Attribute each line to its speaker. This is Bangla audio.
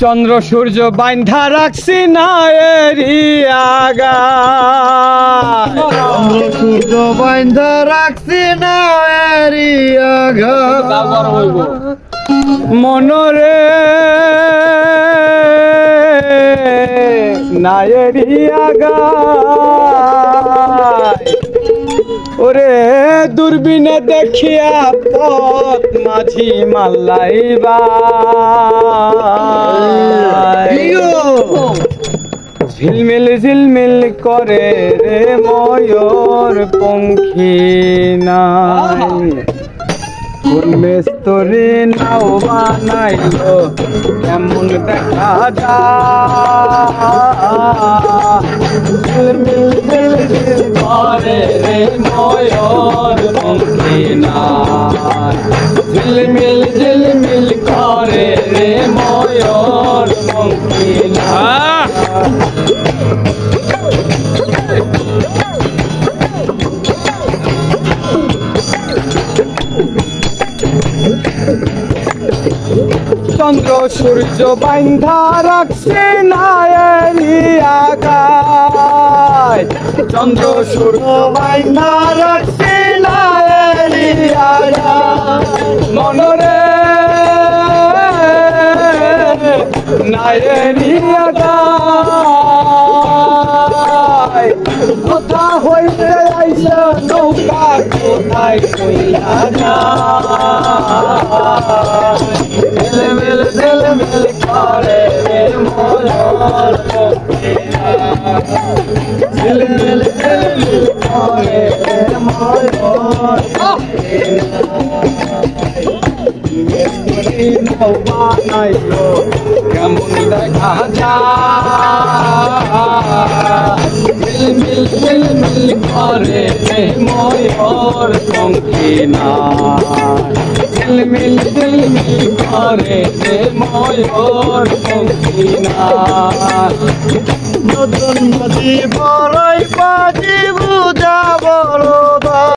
Speaker 1: চন্দ্র সূর্য বাইন্ধা রাখছি না এরি আগা,
Speaker 2: চন্দ্র সূর্য বাইন্ধা রাখছি না এরি আগা,
Speaker 1: মনরে না এরি আগা, ওরে দূরবীনে দেখিয়া পথ মাঝি মাল্লাইবা, ঝিলমিল ঝিলমিল করে রে ময়ূর পঙ্খী নাই, কোন মেস্তরি নাও বানাইলো এমন দেখা যায়, ঝিলমিল ঝিলমিল করে রে ময়ূর পঙ্খী নাই, ঝিলমিল ঝিলমিল করে রে ময়ূর পঙ্খী নাই। চন্দ্র সূর্য বাইন্ধা রাখছে না এরি আগায়, চন্দ্র সূর্য বাইন্ধা রাখছে না এরি আগায়, মনরে না এরি আগায়, কোথা হইতে আইসা নৌকা কোথায় কইলা যায়, ঝিলমিল ঝিলমিল করে রে ময়ূর পঙ্খী নাই, ঝিলমিল ঝিলমিল করে রে ময়ূর পঙ্খী নাই, নাও বানাইলো কেমন দেখা যায়, ঝিলমিল ঝিলমিল করে রে ময়ূর পঙ্খী নাই, ঝিলমিল ঝিলমিল করে রে ময়ূর পঙ্খী নাই,
Speaker 2: নতুন নদী বড়ই বাজিব